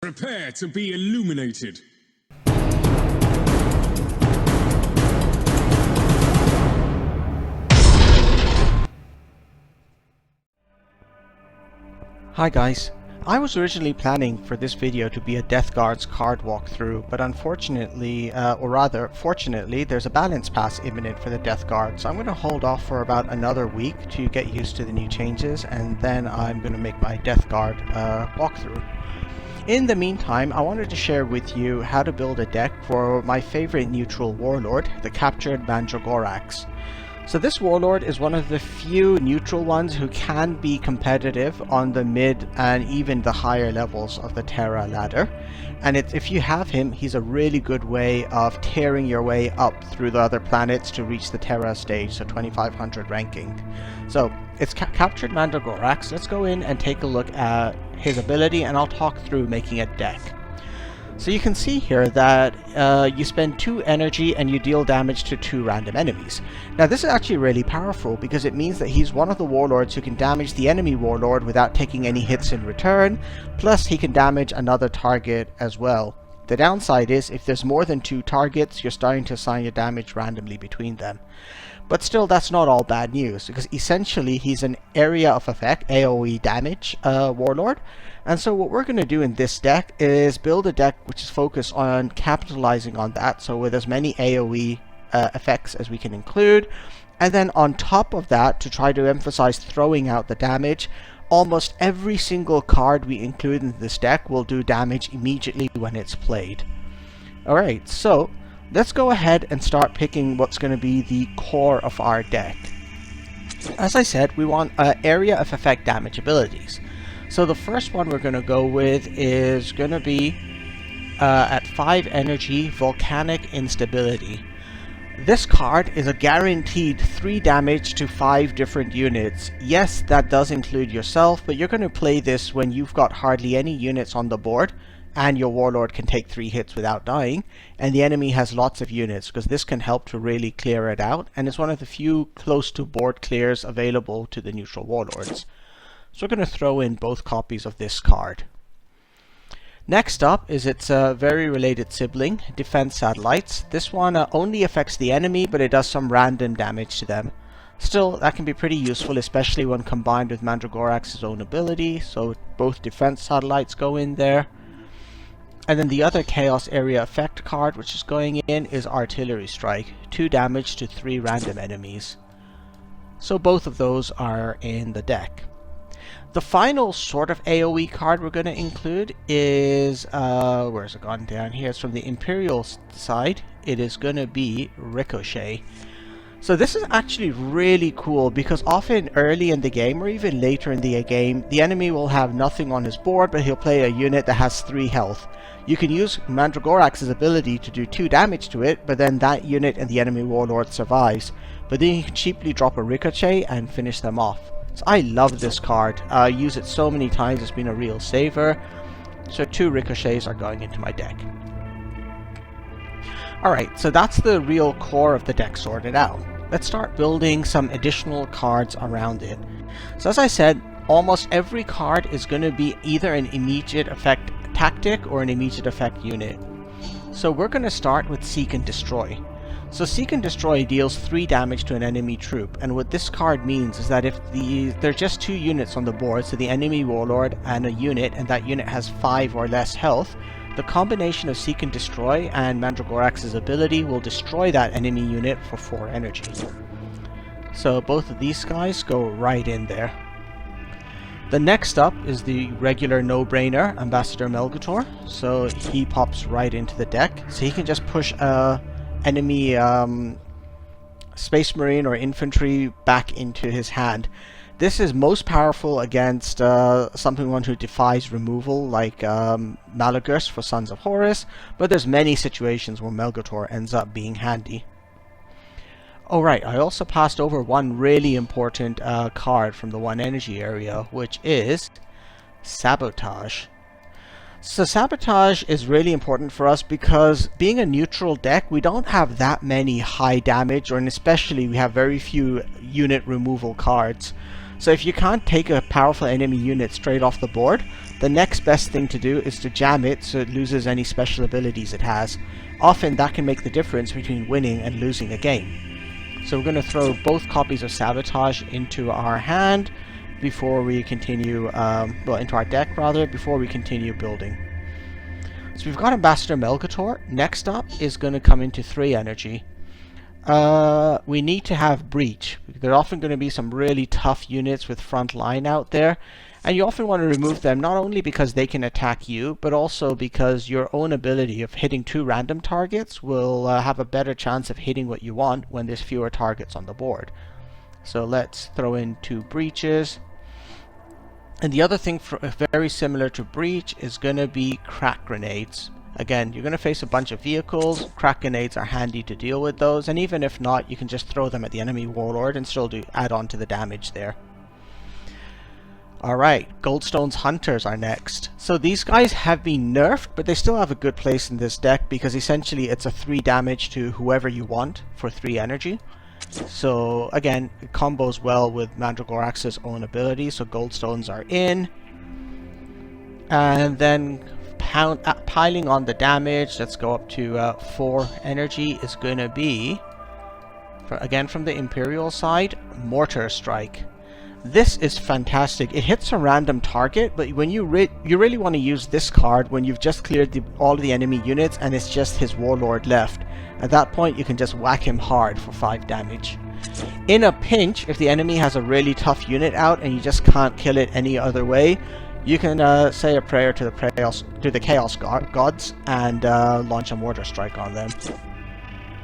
Prepare to be illuminated. Hi guys, I was originally planning for this video to be a Death Guard's card walkthrough, but unfortunately, or rather fortunately, there's a balance pass imminent for the Death Guard, so I'm going to hold off for about another week to get used to the new changes, and then I'm going to make my Death Guard walkthrough. In the meantime, I wanted to share with you how to build a deck for my favorite neutral warlord, the Captured Mandragorax. So this warlord is one of the few neutral ones who can be competitive on the mid and even the higher levels of the Terra ladder. And if you have him, he's a really good way of tearing your way up through the other planets to reach the Terra stage, so 2500 ranking. So it's Captured Mandragorax. Let's go in and take a look at his ability, and I'll talk through making a deck. So you can see here that you spend 2 energy and you deal damage to 2 random enemies. Now this is actually really powerful because it means that he's one of the warlords who can damage the enemy warlord without taking any hits in return, plus he can damage another target as well. The downside is if there's more than 2 targets, you're starting to assign your damage randomly between them. But still, that's not all bad news, because essentially he's an area of effect, AoE damage warlord. And so what we're going to do in this deck is build a deck which is focused on capitalizing on that, so with as many AoE effects as we can include. And then on top of that, to try to emphasize throwing out the damage, almost every single card we include in this deck will do damage immediately when it's played. Alright, so let's go ahead and start picking what's going to be the core of our deck. As I said, we want area of effect damage abilities. So the first one we're going to go with is going to be at 5 energy, Volcanic Instability. This card is a guaranteed 3 damage to 5 different units. Yes, that does include yourself, but you're going to play this when you've got hardly any units on the board and your warlord can take 3 hits without dying, and the enemy has lots of units, because this can help to really clear it out, and it's one of the few close to board clears available to the neutral warlords. So we're going to throw in both copies of this card. Next up is its very related sibling, Defense Satellites. This one only affects the enemy, but it does some random damage to them. Still, that can be pretty useful, especially when combined with Mandragorax's own ability, so both Defense Satellites go in there. And then the other Chaos Area Effect card which is going in is Artillery Strike, 2 damage to 3 random enemies. So both of those are in the deck. The final sort of AoE card we're going to include is, where's it gone down here? It's from the Imperial side. It is going to be Ricochet. So this is actually really cool because often early in the game or even later in the game, the enemy will have nothing on his board, but he'll play a unit that has 3 health. You can use Mandragorax's ability to do 2 damage to it, but then that unit and the enemy warlord survives. But then you can cheaply drop a Ricochet and finish them off. So I love this card. I use it so many times, it's been a real saver. So 2 Ricochets are going into my deck. Alright, so that's the real core of the deck sorted out. Let's start building some additional cards around it. So as I said, almost every card is going to be either an immediate effect tactic or an immediate effect unit. So we're going to start with Seek and Destroy. So Seek and Destroy deals 3 damage to an enemy troop, and what this card means is that if there's just 2 units on the board, so the enemy warlord and a unit, and that unit has 5 or less health, the combination of Seek and Destroy and Mandragorax's ability will destroy that enemy unit for 4 energy. So both of these guys go right in there. The next up is the regular no-brainer, Ambassador Melgator. So he pops right into the deck, so he can just push enemy Space Marine or infantry back into his hand. This is most powerful against someone who defies removal, like Malagus for Sons of Horus, but there's many situations where Melgator ends up being handy. Alright, I also passed over one really important card from the 1 energy area, which is Sabotage. So Sabotage is really important for us because being a neutral deck, we don't have that many high damage, and especially we have very few unit removal cards. So if you can't take a powerful enemy unit straight off the board, the next best thing to do is to jam it so it loses any special abilities it has. Often that can make the difference between winning and losing a game. So we're going to throw both copies of Sabotage into our hand before we continue, well, into our deck rather, before we continue building. So we've got Ambassador Melgator. Next up is going to come into 3 energy. We need to have Breach. There are often going to be some really tough units with front line out there, and you often want to remove them not only because they can attack you, but also because your own ability of hitting 2 random targets will have a better chance of hitting what you want when there's fewer targets on the board. So let's throw in 2 Breaches. And the other thing very similar to Breach is going to be Crack Grenades. Again, you're going to face a bunch of vehicles. Crack Grenades are handy to deal with those, and even if not, you can just throw them at the enemy warlord and still add on to the damage there. Alright, Goldstone's Hunters are next. So these guys have been nerfed, but they still have a good place in this deck because essentially it's a 3 damage to whoever you want for 3 energy. So again, it combos well with Mandragorax's own ability, so Goldstones are in. And then piling on the damage, let's go up to 4 energy, is going to be, again from the Imperial side, Mortar Strike. This is fantastic. It hits a random target, but when you really want to use this card when you've just cleared all of the enemy units and it's just his warlord left. At that point you can just whack him hard for 5 damage. In a pinch, if the enemy has a really tough unit out and you just can't kill it any other way, you can say a prayer to the Chaos Gods and launch a Mortar Strike on them.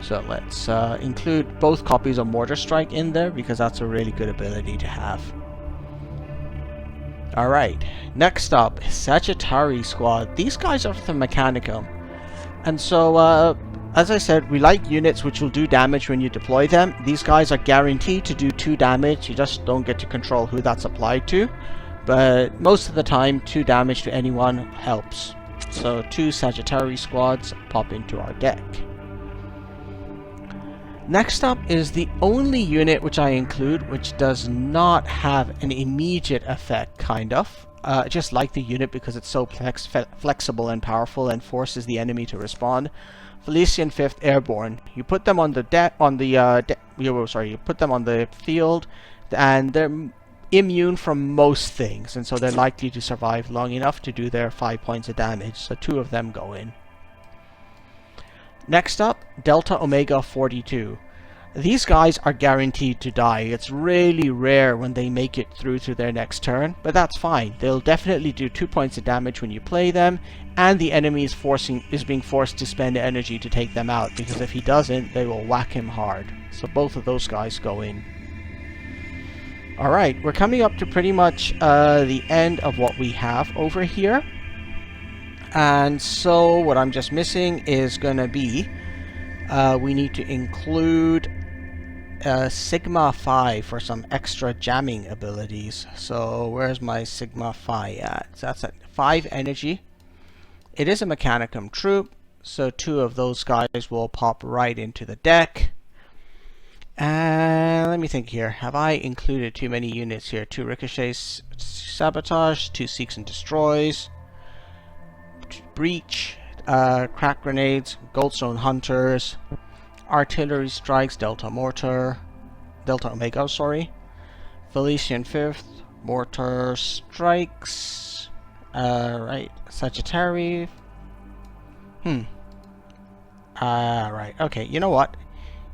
So let's include both copies of Mortar Strike in there because that's a really good ability to have. Alright, next up, Sabotage Squad. These guys are from Mechanicum. And so, as I said, we like units which will do damage when you deploy them. These guys are guaranteed to do 2 damage. You just don't get to control who that's applied to. But most of the time, 2 damage to anyone helps. So 2 Sabotage Squads pop into our deck. Next up is the only unit which I include which does not have an immediate effect, kind of. Just like the unit because it's so flexible and powerful and forces the enemy to respond. Felician 5th Airborne. You put them on the you put them on the field, and they're immune from most things, and so they're likely to survive long enough to do their 5 points of damage. So 2 of them go in. Next up, Delta Omega 42. These guys are guaranteed to die. It's really rare when they make it through to their next turn, but that's fine. They'll definitely do 2 points of damage when you play them, and the enemy is being forced to spend energy to take them out, because if he doesn't, they will whack him hard. So both of those guys go in. Alright, we're coming up to pretty much the end of what we have over here. And so what I'm just missing is going to be, we need to include Sigma Phi for some extra jamming abilities. So where's my Sigma Phi at? So that's at 5 energy. It is a Mechanicum troop, so 2 of those guys will pop right into the deck. And let me think here. Have I included too many units here? 2 Ricochet Sabotage, 2 Seeks and Destroys, Breach, Crack Grenades, Goldstone Hunters, Artillery Strikes, Delta Omega, sorry, Felician 5th, Mortar Strikes, right, Sagittarius, right, okay, you know what,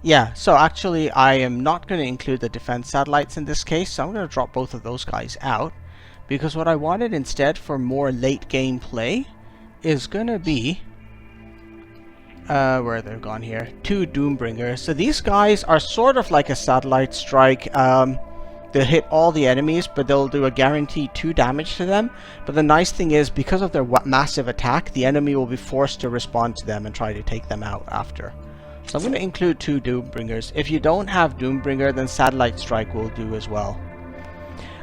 yeah, so actually I am not going to include the defense satellites in this case, so I'm going to drop both of those guys out, because what I wanted instead for more late game play is gonna be where they've gone here, 2 Doombringers. So these guys are sort of like a satellite strike. They'll hit all the enemies, but they'll do a guaranteed 2 damage to them. But the nice thing is, because of their massive attack, the enemy will be forced to respond to them and try to take them out after. So I'm going to include 2 Doombringers. If you don't have Doombringer, then Satellite Strike will do as well.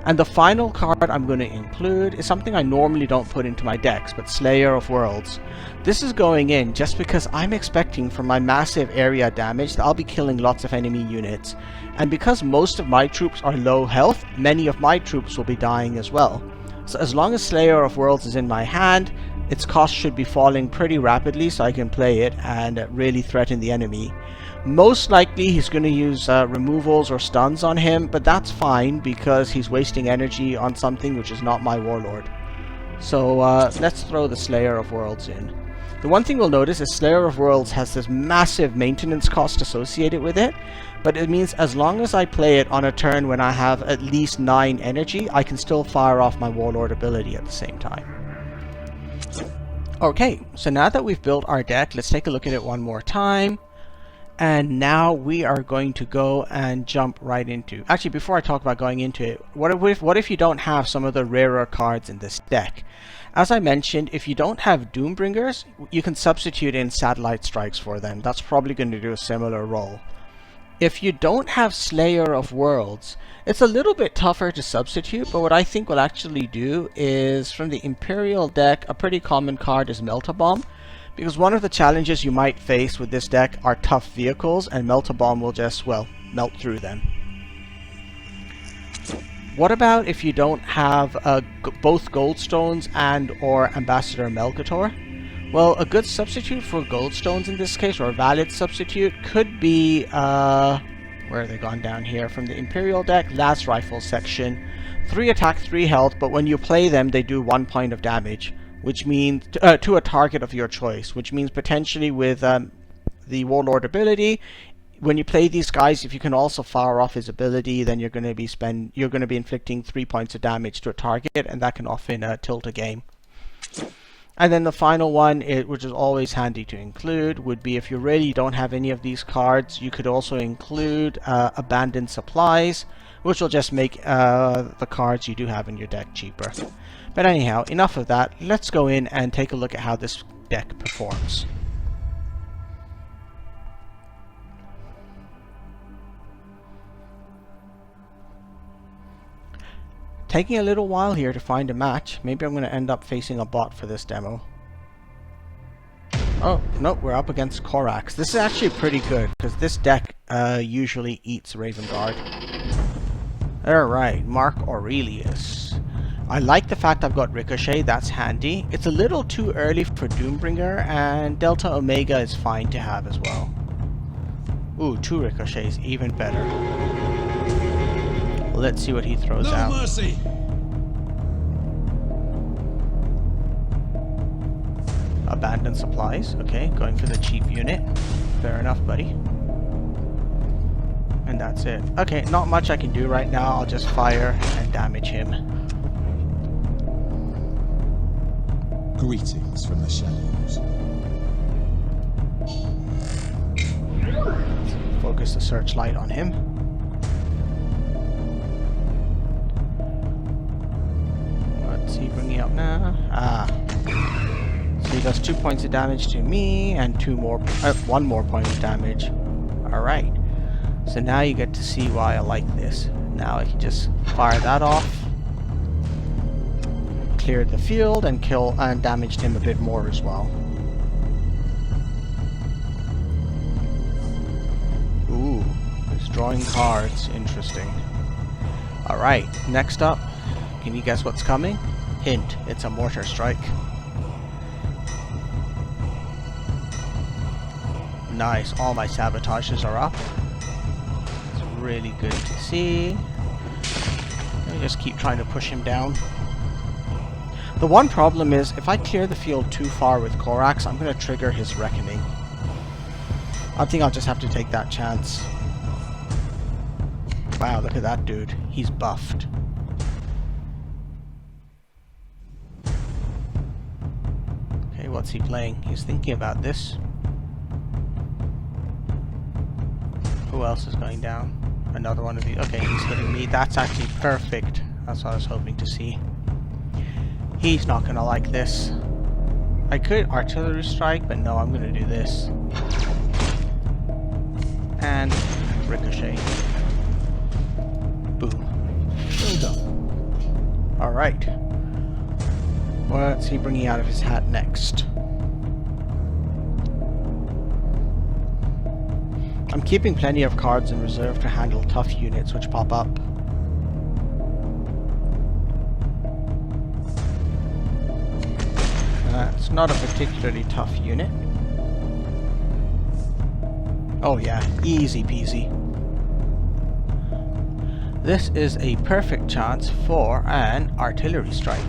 And the final card I'm going to include is something I normally don't put into my decks, but Slayer of Worlds. This is going in just because I'm expecting for my massive area damage that I'll be killing lots of enemy units. And because most of my troops are low health, many of my troops will be dying as well. So as long as Slayer of Worlds is in my hand, its cost should be falling pretty rapidly so I can play it and really threaten the enemy. Most likely he's going to use removals or stuns on him, but that's fine because he's wasting energy on something which is not my warlord. So let's throw the Slayer of Worlds in. The one thing we'll notice is Slayer of Worlds has this massive maintenance cost associated with it, but it means as long as I play it on a turn when I have at least 9 energy, I can still fire off my warlord ability at the same time. Okay, so now that we've built our deck, let's take a look at it one more time. And now we are going to go and jump right into... Actually, before I talk about going into it, what if you don't have some of the rarer cards in this deck? As I mentioned, if you don't have Doombringers, you can substitute in Satellite Strikes for them. That's probably going to do a similar role. If you don't have Slayer of Worlds, it's a little bit tougher to substitute, but what I think we'll actually do is, from the Imperial deck, a pretty common card is Melt-A-Bomb. Because one of the challenges you might face with this deck are tough vehicles, and Melt-A-Bomb will just, well, melt through them. What about if you don't have both Goldstones and or Ambassador Melchior? Well, a good substitute for Goldstones in this case, or a valid substitute, could be, where are they gone down here? From the Imperial deck, Last Rifle section. 3 attack, 3 health, but when you play them, they do 1 point of damage. Which means to a target of your choice, which means potentially with the warlord ability, when you play these guys, if you can also fire off his ability, then you're going to be inflicting 3 points of damage to a target, and that can often tilt a game. And then the final one, which is always handy to include, would be if you really don't have any of these cards, you could also include Abandoned Supplies, which will just make the cards you do have in your deck cheaper. But anyhow, enough of that. Let's go in and take a look at how this deck performs. Taking a little while here to find a match. Maybe I'm going to end up facing a bot for this demo. Oh, no, we're up against Corax. This is actually pretty good, because this deck usually eats Raven Guard. Alright, Mark Aurelius. I like the fact I've got Ricochet, that's handy. It's a little too early for Doombringer, and Delta Omega is fine to have as well. Ooh, 2 Ricochets, even better. Let's see what he throws out. No mercy. Abandoned Supplies, okay, going for the cheap unit. Fair enough, buddy. And that's it. Okay, not much I can do right now, I'll just fire and damage him. Greetings from the shadows. Focus the searchlight on him. What's he bringing up now? So he does 2 points of damage to me and 1 more point of damage. Alright. So now you get to see why I like this. Now I can just fire that off. Cleared the field and damaged him a bit more as well. Ooh, he's drawing cards. Interesting. Alright, next up. Can you guess what's coming? Hint, it's a Mortar Strike. Nice, all my sabotages are up. It's really good to see. Let me just keep trying to push him down. The one problem is, if I clear the field too far with Corax, I'm going to trigger his Reckoning. I think I'll just have to take that chance. Wow, look at that dude. He's buffed. Okay, what's he playing? He's thinking about this. Who else is going down? Another one of you. Okay, he's hitting me. That's actually perfect. That's what I was hoping to see. He's not gonna like this. I could Artillery Strike, but no, I'm gonna do this. And Ricochet. Boom. Well done. Alright. What's he bringing out of his hat next? I'm keeping plenty of cards in reserve to handle tough units which pop up. It's not a particularly tough unit. Oh yeah, easy peasy. This is a perfect chance for an artillery strike.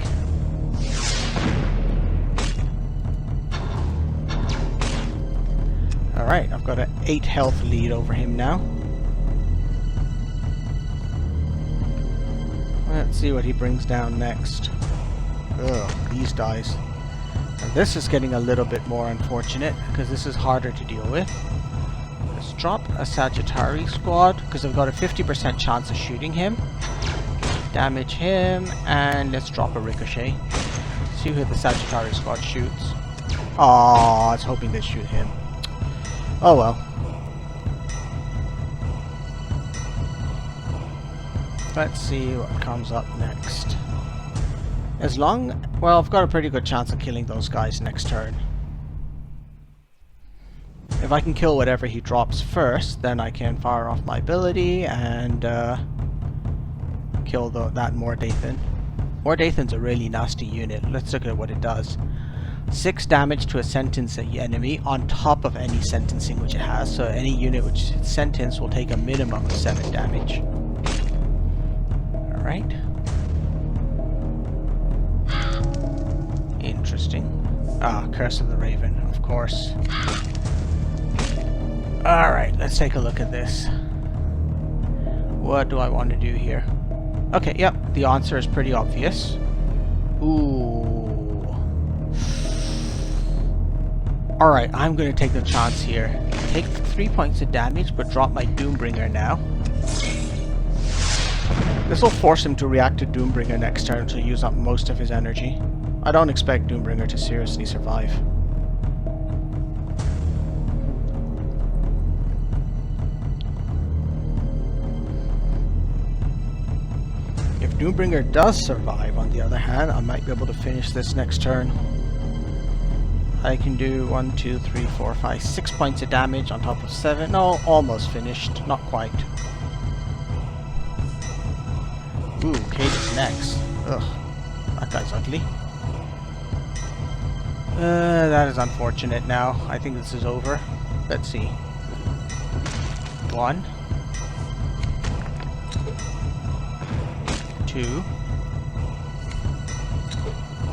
Alright, I've got an 8 health lead over him now. Let's see what he brings down next. Ugh, these dies. And this is getting a little bit more unfortunate, because this is harder to deal with. Let's drop a Sabotage squad, because I've got a 50% chance of shooting him. Damage him, and let's drop a Ricochet. See who the Sabotage squad shoots. Aww, I was hoping they'd shoot him. Oh well. Let's see what comes up next. Well, I've got a pretty good chance of killing those guys next turn. If I can kill whatever he drops first, then I can fire off my ability and kill that Mordathan. Mordathan's a really nasty unit. Let's look at what it does. 6 damage to a sentencing enemy on top of any sentencing which it has. So any unit which is sentenced will take a minimum of 7 damage. Alright. Interesting. Ah, Curse of the Raven, of course. Alright, let's take a look at this. What do I want to do here? Okay, yep, the answer is pretty obvious. Ooh. Alright, I'm going to take the chance here. Take 3 points of damage, but drop my Doombringer now. This will force him to react to Doombringer next turn to use up most of his energy. I don't expect Doombringer to seriously survive. If Doombringer does survive, on the other hand, I might be able to finish this next turn. I can do 1, 2, 3, 4, 5, 6 points of damage on top of 7. No, almost finished. Not quite. Ooh, Kate is next. Ugh, that guy's ugly. That is unfortunate now. I think this is over. Let's see. 1. 2.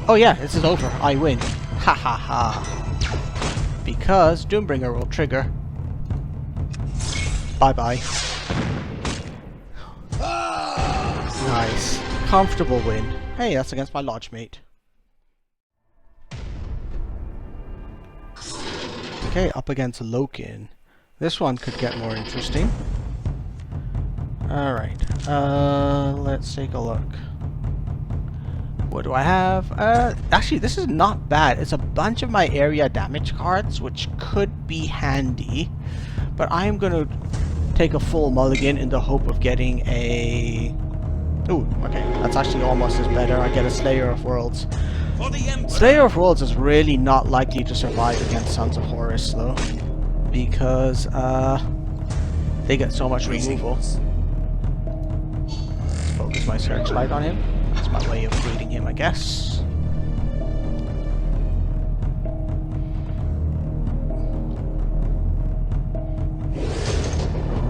Oh yeah, this is over. I win. Ha ha ha. Because Doombringer will trigger. Bye bye. Nice. Comfortable win. Hey, that's against my lodge mate. Okay, up against Loken. This one could get more interesting. Alright, let's take a look. What do I have? Actually, this is not bad. It's a bunch of my area damage cards, which could be handy. But I'm going to take a full mulligan in the hope of getting a... Ooh, okay, that's actually almost as better. I get a Slayer of Worlds. Slayer of Worlds is really not likely to survive against Sons of Horus, though. Because, they get so much removal. Let's focus my searchlight on him. That's my way of greeting him, I guess.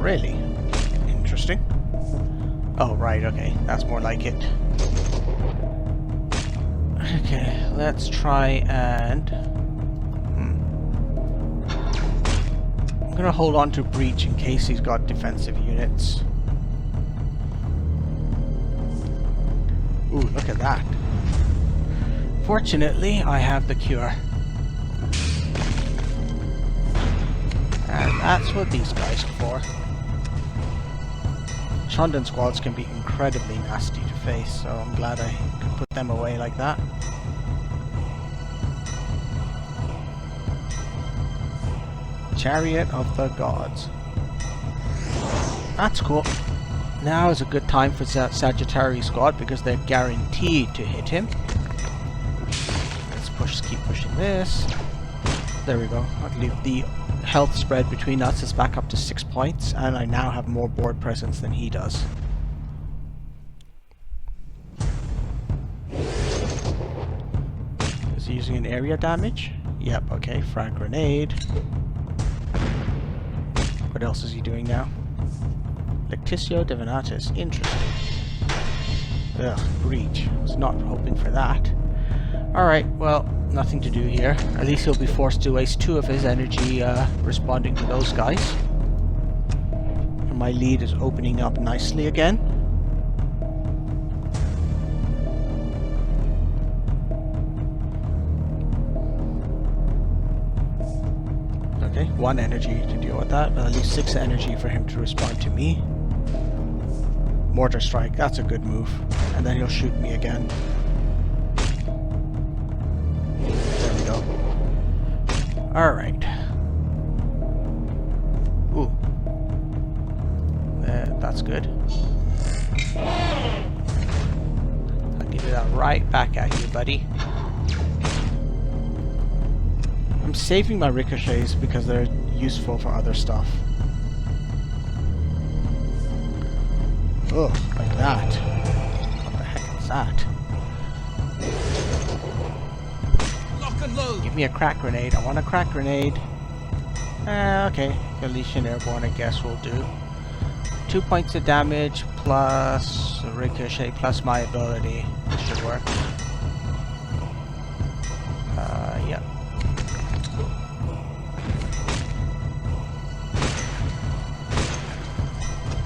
Really? Interesting. Oh, right, okay. That's more like it. Okay, let's try and... I'm gonna hold on to Breach in case he's got defensive units. Ooh, look at that. Fortunately, I have the cure. And that's what these guys are for. Chundan squads can be incredibly nasty to face, so I'm glad I could put them away like that. Chariot of the Gods. That's cool. Now is a good time for Sabotage squad because they're guaranteed to hit him. Let's keep pushing this. There we go. I believe the health spread between us is back up to 6 points, and I now have more board presence than he does. Is he using an area damage? Yep, okay. Frag grenade. What else is he doing now? Lectitio Divinatus. Interesting. Ugh, breach. I was not hoping for that. Alright, well, nothing to do here. At least he'll be forced to waste 2 of his energy responding to those guys. And my lead is opening up nicely again. Okay, 1 energy to deal with that, but at least 6 energy for him to respond to me. Mortar Strike, that's a good move. And then he'll shoot me again. There we go. Alright. Ooh. That's good. I'll give you that right back at you, buddy. I'm saving my ricochets because they're useful for other stuff. Ugh, like that. What the heck is that? Lock and load. Give me a crack grenade. I want a crack grenade. Okay. Galician Airborne, I guess, will do. 2 points of damage plus ricochet plus my ability. This should work. Yep.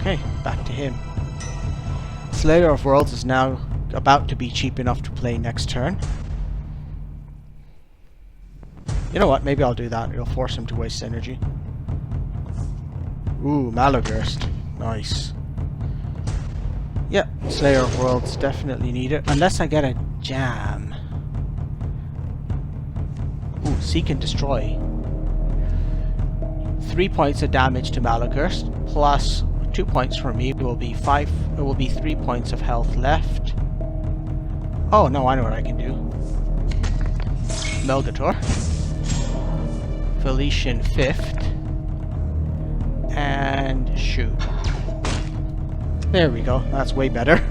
Okay, back to him. Slayer of Worlds is now about to be cheap enough to play next turn. You know what, maybe I'll do that. It'll force him to waste energy. Ooh, Malagurst. Nice. Yep, Slayer of Worlds definitely need it. Unless I get a jam. Ooh, Seek and Destroy. 3 points of damage to Malagurst, plus 2 points for me. It will be 3 points of health left. Oh no, I know what I can do. Melgator. Felician 5th. And shoot. There we go, that's way better.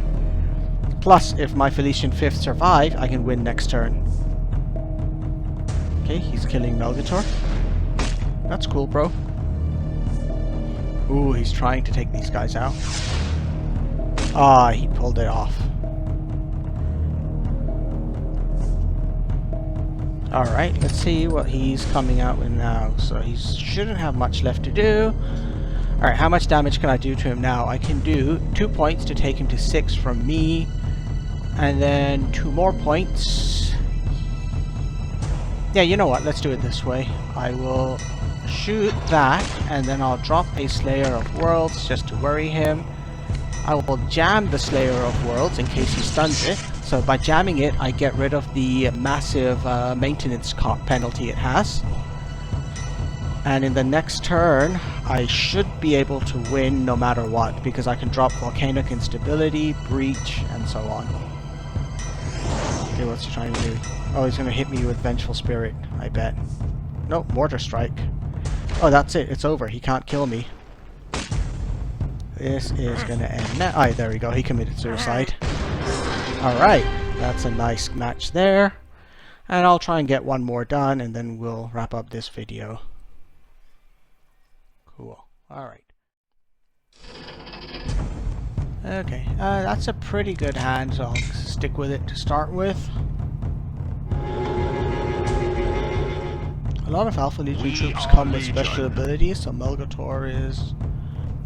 Plus, if my Felician 5th survive, I can win next turn. Okay, he's killing Melgator. That's cool, bro. Ooh, he's trying to take these guys out. Ah, he pulled it off. Alright, let's see what he's coming out with now. So he shouldn't have much left to do. Alright, how much damage can I do to him now? I can do 2 points to take him to 6 from me. And then 2 more points. Yeah, you know what? Let's do it this way. I will shoot that, and then I'll drop a Slayer of Worlds just to worry him. I will jam the Slayer of Worlds in case he stuns it. So by jamming it, I get rid of the massive maintenance penalty it has. And in the next turn, I should be able to win no matter what, because I can drop Volcanic Instability, Breach, and so on. Okay, what's he trying to do? Oh, he's going to hit me with Vengeful Spirit, I bet. Nope, Mortar Strike. Oh, that's it. It's over. He can't kill me. This is going to end now. Oh, there we go. He committed suicide. Alright, that's a nice match there. And I'll try and get one more done, and then we'll wrap up this video. Cool. Alright. Okay, that's a pretty good hand, so I'll stick with it to start with. A lot of Alpha Legion troops come with special abilities, so Melgator is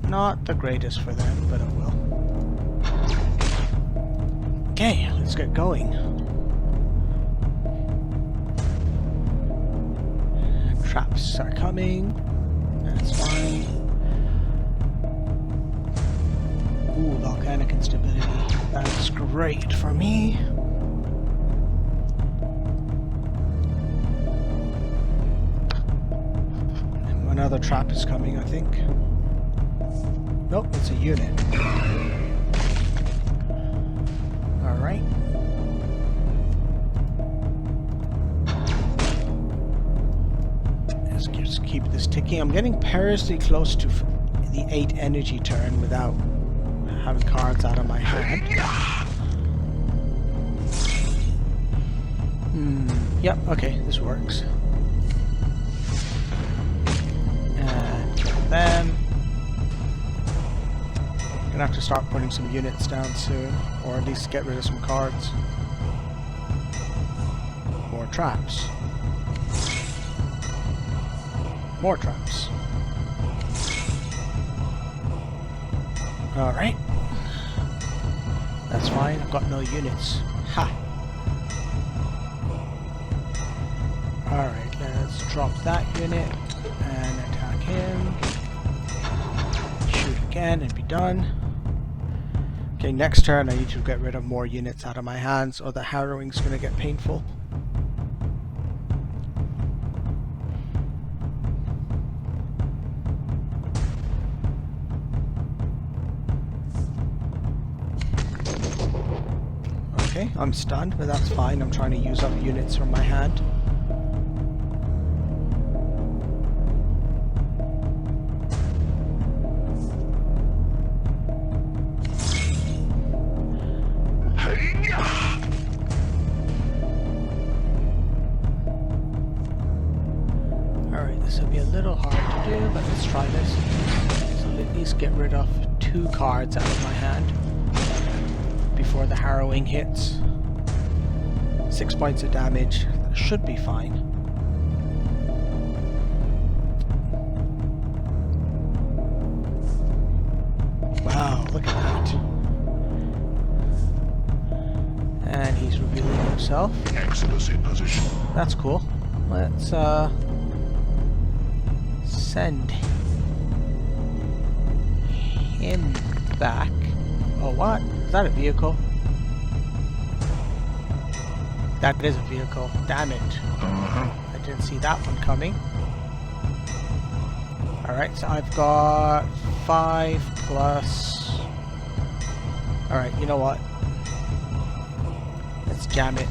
not the greatest for them, but it will. Okay, let's get going. Traps are coming. That's fine. Ooh, Volcanic Instability. That's great for me. Another trap is coming, I think. Nope, it's a unit. Alright. Let's just keep this ticking. I'm getting perilously close to the 8 energy turn without having cards out of my hand. Yep, okay, this works. And kill them. Gonna have to start putting some units down soon, or at least get rid of some cards. More traps. More traps. Alright. That's fine, I've got no units. Ha! Alright, let's drop that unit and attack him. Shoot again and be done. Okay, next turn I need to get rid of more units out of my hands or the harrowing's gonna get painful. Okay, I'm stunned, but that's fine. I'm trying to use up units from my hand. Alright, this will be a little hard to do, but let's try this. So at least get rid of 2 cards out of my hand before the harrowing hits. 6 points of damage. That should be fine. Wow, look at that. And he's revealing himself. Exodus in position. That's cool. Let's send him back. Oh, what? Is that a vehicle? That is a vehicle. Damn it. I didn't see that one coming. Alright, so I've got 5 plus... Alright, you know what? Let's jam it.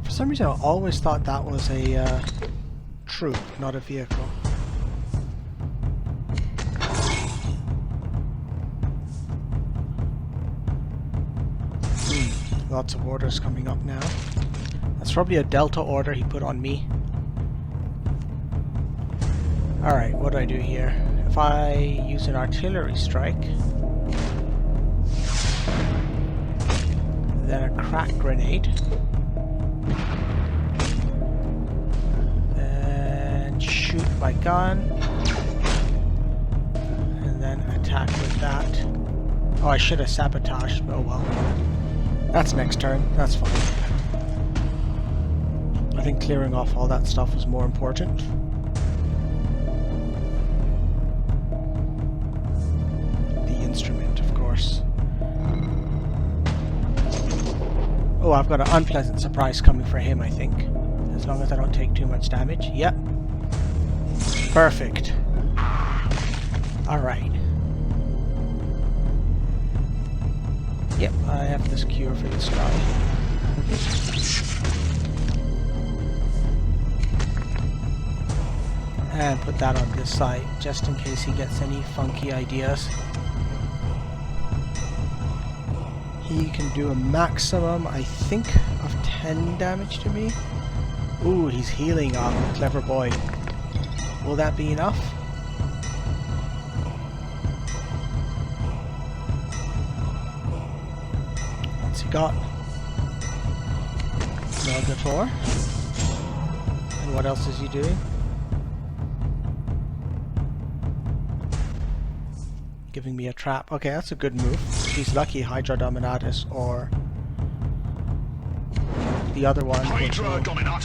For some reason I always thought that was a troop, not a vehicle. Lots of orders coming up now. That's probably a Delta order he put on me. Alright, what do I do here? If I use an artillery strike, then a crack grenade, then shoot my gun, and then attack with that. Oh, I should have sabotaged, but oh well. That's next turn, that's fine. I think clearing off all that stuff was more important. The instrument, of course. Oh, I've got an unpleasant surprise coming for him, I think. As long as I don't take too much damage. Yep. Perfect. Alright. Yep, I have this cure for this guy. And put that on this side, just in case he gets any funky ideas. He can do a maximum, I think, of 10 damage to me. Ooh, he's healing on clever boy. Will that be enough? What's he got? Melgator. And what else is he doing? Giving me a trap. Okay, that's a good move. If he's lucky, Hydra Dominatus or the other one, which will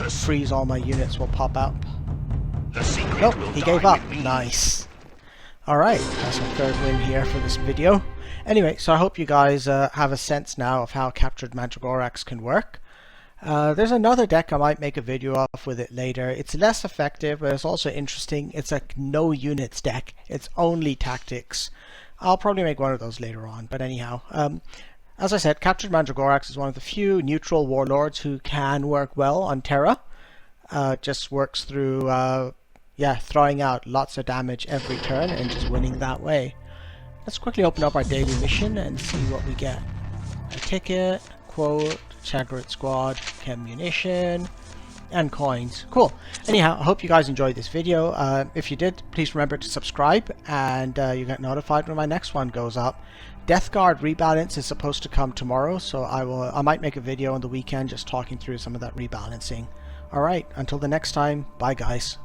freeze all my units, will pop up. Nope, he gave up. Nice. Alright, that's my third win here for this video. Anyway, so I hope you guys have a sense now of how Captured Mandragorax can work. There's another deck I might make a video of with it later. It's less effective, but it's also interesting. It's a no units deck. It's only tactics. I'll probably make one of those later on, but anyhow. As I said, Captured Mandragorax is one of the few neutral warlords who can work well on Terra. Just works through, throwing out lots of damage every turn and just winning that way. Let's quickly open up our daily mission and see what we get. A ticket, quote, Chagrit Squad, chem munition, and coins. Cool. Anyhow, I hope you guys enjoyed this video. If you did, please remember to subscribe, and you get notified when my next one goes up. Death Guard rebalance is supposed to come tomorrow, so I might make a video on the weekend just talking through some of that rebalancing. Alright, until the next time, bye guys.